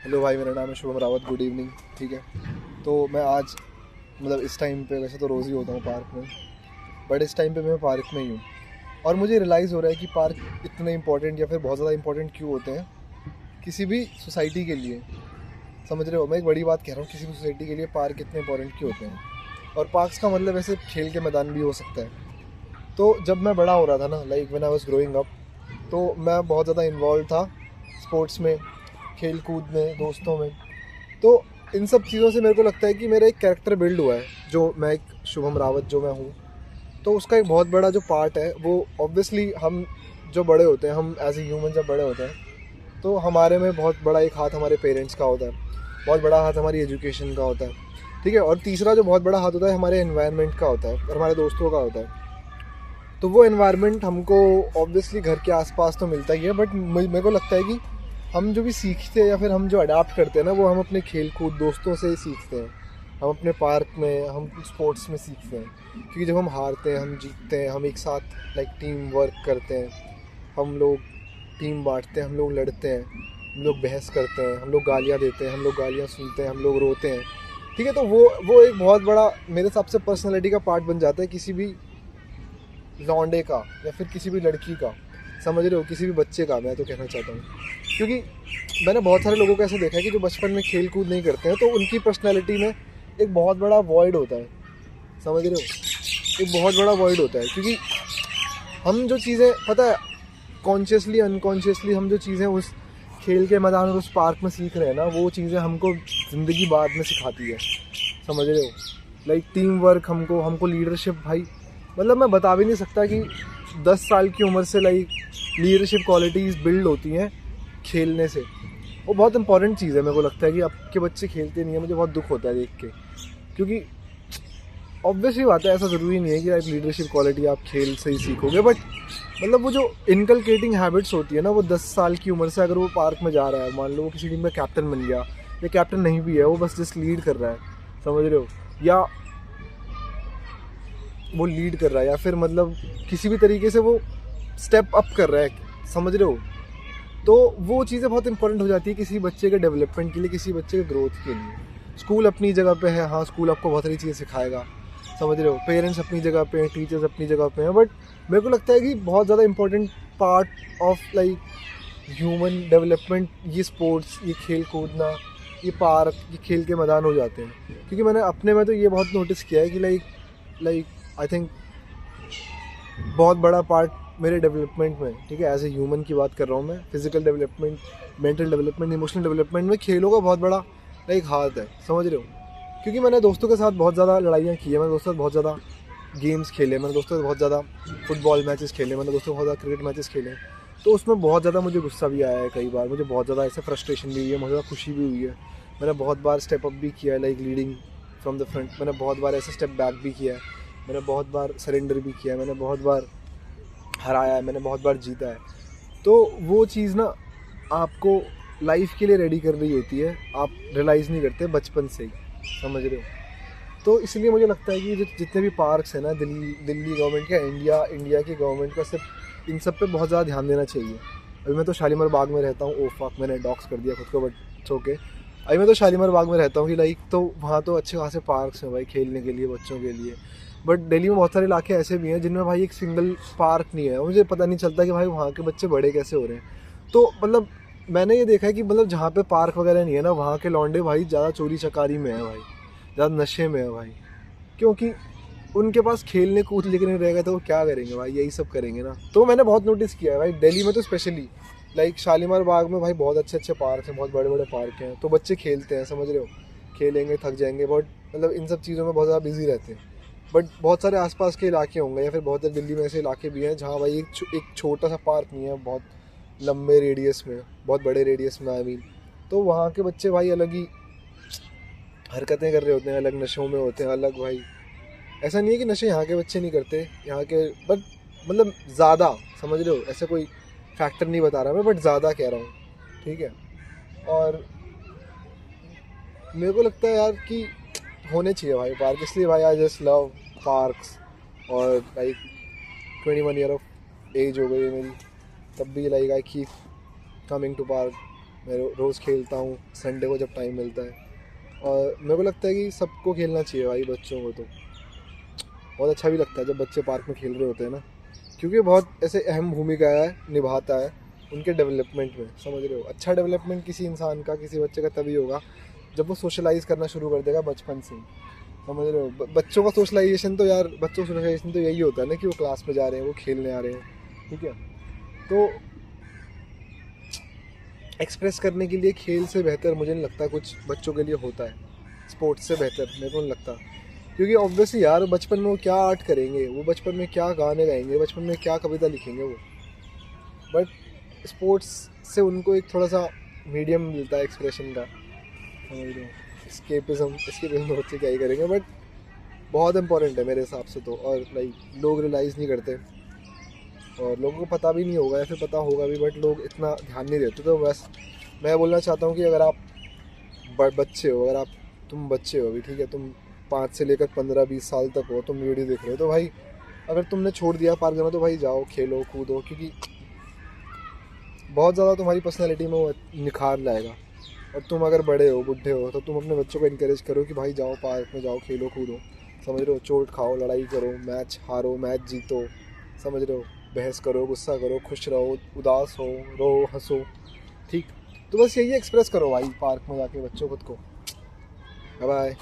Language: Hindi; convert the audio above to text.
हेलो भाई, मेरा नाम है शुभम रावत। Good evening. ठीक है, तो मैं आज इस टाइम पे, वैसे तो रोज़ ही होता हूँ पार्क में, बट इस टाइम पे मैं पार्क में ही हूँ। और मुझे रियलाइज़ हो रहा है कि पार्क इतने इंपॉर्टेंट या फिर बहुत ज़्यादा इंपॉर्टेंट क्यों होते हैं किसी भी सोसाइटी के लिए। समझ रहे हो, मैं एक बड़ी बात कह रहा हूँ, किसी भी सोसाइटी के लिए पार्क इतने इंपॉर्टेंट क्यों होते हैं। और पार्क्स का मतलब ऐसे खेल के मैदान भी हो सकता है। तो जब मैं बड़ा हो रहा था ना, like when I was growing up, तो मैं बहुत ज़्यादा इन्वॉल्व था स्पोर्ट्स में, खेल कूद में, दोस्तों में। तो इन सब चीज़ों से मेरे को लगता है कि मेरा एक कैरेक्टर बिल्ड हुआ है, जो मैं एक शुभम रावत जो मैं हूँ। तो उसका एक बहुत बड़ा जो पार्ट है वो ऑब्वियसली हम जो बड़े होते हैं, हम एज ए ह्यूमन जब बड़े होते हैं तो हमारे में बहुत बड़ा एक हाथ हमारे पेरेंट्स का होता है, बहुत बड़ा हाथ हमारी एजुकेशन का होता है। ठीक है, और तीसरा जो बहुत बड़ा हाथ होता है हमारे एनवायरनमेंट का होता है और हमारे दोस्तों का होता है। तो वो एनवायरनमेंट हमको ऑब्वियसली घर के आसपास तो मिलता ही है, बट मेरे को लगता है कि हम जो भी सीखते हैं या फिर हम जो अडाप्ट करते हैं ना, वो हम अपने खेल कूद दोस्तों से ही सीखते हैं। हम अपने पार्क में, हम स्पोर्ट्स में सीखते हैं, क्योंकि जब हम हारते हैं, हम जीतते हैं, हम एक साथ लाइक टीम वर्क करते हैं। हम लोग टीम बांटते हैं, हम लोग लड़ते हैं, हम लोग बहस करते हैं, हम लोग गालियाँ देते हैं, हम लोग गालियाँ सुनते हैं, हम लोग रोते हैं। ठीक है, तो वो एक बहुत बड़ा मेरे हिसाब से पर्सनैलिटी का पार्ट बन जाता है किसी भी लौंडे का या फिर किसी भी लड़की का। समझ रहे हो, किसी भी बच्चे का, मैं तो कहना चाहता हूँ। क्योंकि मैंने बहुत सारे लोगों को ऐसे देखा है कि जो बचपन में खेल कूद नहीं करते हैं तो उनकी पर्सनैलिटी में एक बहुत बड़ा वॉइड होता है। समझ रहे हो, एक बहुत बड़ा वॉइड होता है, क्योंकि हम जो चीज़ें, पता है, कॉन्शियसली अनकॉन्शियसली हम जो चीज़ें उस खेल के मैदान और उस पार्क में सीख रहे हैं ना, वो चीज़ें हमको ज़िंदगी बाद में सिखाती है। समझ रहे हो, लाइक टीम वर्क, हमको हमको लीडरशिप। भाई मैं बता भी नहीं सकता कि 10 साल की उम्र से लाइक लीडरशिप क्वालिटीज़ बिल्ड होती हैं खेलने से। वो बहुत इंपॉर्टेंट चीज़ है। मेरे को लगता है कि आपके बच्चे खेलते नहीं है, मुझे बहुत दुख होता है देख के, क्योंकि ऑब्वियसली बात है, ऐसा ज़रूरी नहीं है कि आप लीडरशिप क्वालिटी आप खेल से ही सीखोगे, बट वो जो इनकलकेटिंग हैबिट्स होती है ना, वो 10 साल की उम्र से अगर वो पार्क में जा रहा है, मान लो वो किसी टीम का कैप्टन बन गया, या कैप्टन नहीं भी है, वो बस जस्ट लीड कर रहा है। समझ रहे हो, या वो लीड कर रहा है, या फिर किसी भी तरीके से वो स्टेप अप कर रहा है। समझ रहे हो, तो वो चीज़ें बहुत इंपॉर्टेंट हो जाती है किसी बच्चे के डेवलपमेंट के लिए, किसी बच्चे के ग्रोथ के लिए। स्कूल अपनी जगह पे है, हाँ, स्कूल आपको बहुत सारी चीज़ें सिखाएगा। समझ रहे हो, पेरेंट्स अपनी जगह पे हैं, टीचर्स अपनी जगह पे हैं, बट मेरे को लगता है कि बहुत ज़्यादा important part of like human development ये स्पोर्ट्स, ये खेल कूदना, ये पार्क, ये खेल के मैदान हो जाते हैं। क्योंकि मैंने अपने में तो ये बहुत नोटिस किया है कि लाइक आई थिंक बहुत बड़ा पार्ट मेरे डेवलपमेंट में, ठीक है, एज ए ह्यूमन की बात कर रहा हूँ मैं, physical development, mental development, emotional development में खेलों का बहुत बड़ा लाइक हाथ है। समझ रहे हो, क्योंकि मैंने दोस्तों के साथ बहुत ज़्यादा लड़ाइयाँ की है, मैंने दोस्तों के साथ बहुत ज़्यादा गेम्स खेले, मैंने दोस्तों से बहुत ज़्यादा फुटबॉल मैचेस खेले, मैंने दोस्तों से बहुत ज़्यादा क्रिकेट मैचेस खेले। तो उसमें बहुत ज़्यादा मुझे गुस्सा भी आया है, कई बार मुझे बहुत ज़्यादा ऐसे फ्रस्ट्रेशन भी हुई है, मुझे ज़्यादा खुशी भी हुई है। मैंने बहुत बार स्टेप अप भी किया है, like leading from the front. मैंने बहुत बार ऐसे स्टेप बैक भी किया है, मैंने बहुत बार सरेंडर भी किया है, मैंने बहुत बार हराया है, मैंने बहुत बार जीता है। तो वो चीज़ ना आपको लाइफ के लिए रेडी कर रही होती है, आप रियलाइज़ नहीं करते बचपन से ही। समझ रहे हो, तो इसलिए मुझे लगता है कि जितने भी पार्क्स हैं ना, दिल्ली गवर्नमेंट का, इंडिया की गवर्नमेंट का, सिर्फ इन सब पे बहुत ज़्यादा ध्यान देना चाहिए। अभी मैं तो शालीमार बाग में रहता हूँ। ओ फक, मैंने डॉक्स कर दिया खुद को, बट इट्स ओके। अभी मैं तो शालीमार बाग में रहता हूँ कि लाइक, तो वहाँ तो अच्छे खासे पार्क्स हैं भाई खेलने के लिए, बच्चों के लिए। बट दिल्ली में बहुत सारे इलाके ऐसे भी हैं जिनमें भाई एक सिंगल पार्क नहीं है। मुझे पता नहीं चलता कि भाई वहाँ के बच्चे बड़े कैसे हो रहे हैं। तो मैंने ये देखा है कि जहाँ पे पार्क वगैरह नहीं है ना, वहाँ के लौंडे भाई ज़्यादा चोरी चकारी में है भाई, ज़्यादा नशे में है भाई। क्योंकि उनके पास खेलने कूदने के नहीं रहेगा तो वो क्या करेंगे भाई, यही सब करेंगे ना। तो मैंने बहुत नोटिस किया है भाई दिल्ली में तो स्पेशली, लाइक शालीमार बाग में भाई बहुत अच्छे अच्छे पार्क हैं, बहुत बड़े बड़े पार्क हैं, तो बच्चे खेलते हैं। समझ रहे हो, खेलेंगे, थक जाएंगे, बहुत इन सब चीज़ों में बहुत ज़्यादा बिजी रहते हैं। बट बहुत सारे आसपास के इलाके होंगे, या फिर बहुत सारे दिल्ली में ऐसे इलाके भी हैं जहाँ भाई एक छोटा सा पार्क नहीं है, बहुत लंबे रेडियस में, बहुत बड़े रेडियस में, आई मीन। तो वहाँ के बच्चे भाई अलग ही हरकतें कर रहे होते हैं, अलग नशों में होते हैं, अलग भाई। ऐसा नहीं है कि नशे यहाँ के बच्चे नहीं करते, यहाँ के, बट ज़्यादा। समझ रहे हो, ऐसा कोई फैक्टर नहीं बता रहा मैं, बट ज़्यादा कह रहा हूँ। ठीक है, और मेरे को लगता है यार कि होने चाहिए भाई पार्क, इसलिए भाई आई जस्ट लव पार्क्स। और लाइक 21 ईयर ऑफ एज हो गई है मेरी, तब भी like I keep coming to park मैं रोज़ खेलता हूँ संडे को जब टाइम मिलता है। और मेरे को लगता है कि सबको खेलना चाहिए भाई, बच्चों को तो बहुत अच्छा भी लगता है जब बच्चे पार्क में खेल रहे होते हैं ना, क्योंकि बहुत ऐसे अहम भूमिका है निभाता है उनके डेवलपमेंट में, समझ रहे हो। अच्छा डेवलपमेंट किसी इंसान का, किसी बच्चे का तभी होगा जब वो सोशलाइज करना शुरू कर देगा बचपन से ही, समझ रहे हो। बच्चों का सोशलाइजेशन तो यार, बच्चों का सोशलाइजेशन तो यही होता है ना कि वो क्लास में जा रहे हैं, वो खेलने आ रहे हैं, ठीक है। तो एक्सप्रेस करने के लिए खेल से बेहतर मुझे नहीं लगता कुछ बच्चों के लिए होता है, स्पोर्ट्स से बेहतर मेरे को नहीं लगता। क्योंकि ऑब्वियसली यार बचपन में वो क्या आर्ट करेंगे, वो बचपन में क्या गाने गाएंगे, बचपन में क्या कविता लिखेंगे वो, बट स्पोर्ट्स से उनको एक थोड़ा सा मीडियम मिलता है एक्सप्रेशन का, समझ रहे हो। स्केपिज्म बच्चे क्या ही करेंगे, बट बहुत इंपॉर्टेंट है मेरे हिसाब से तो। और लाइक लोग रियलाइज़ नहीं करते और लोगों को पता भी नहीं होगा, या फिर पता होगा भी बट लोग इतना ध्यान नहीं देते। तो बस मैं बोलना चाहता हूँ कि अगर आप बच्चे हो, अगर तुम बच्चे हो अभी, ठीक है, तुम 5 से लेकर 15-20 साल तक हो, तुम वीडियो देख रहे हो, तो भाई अगर तुमने छोड़ दिया पार्क जाना तो भाई जाओ खेलो कूदो, क्योंकि बहुत ज़्यादा तुम्हारी पर्सनैलिटी में वो निखार लाएगा। और तुम अगर बड़े हो, बुढ़े हो, तो तुम अपने बच्चों को इनकरेज करो कि भाई जाओ पार्क में, जाओ खेलो कूदो, समझ रहे हो। चोट खाओ, लड़ाई करो, मैच हारो, मैच जीतो, समझ रहे हो। बहस करो, गुस्सा करो, खुश रहो, उदास हो, रो, हंसो, ठीक। तो बस यही एक्सप्रेस करो भाई पार्क में जाके बच्चों खुद को। Bye bye.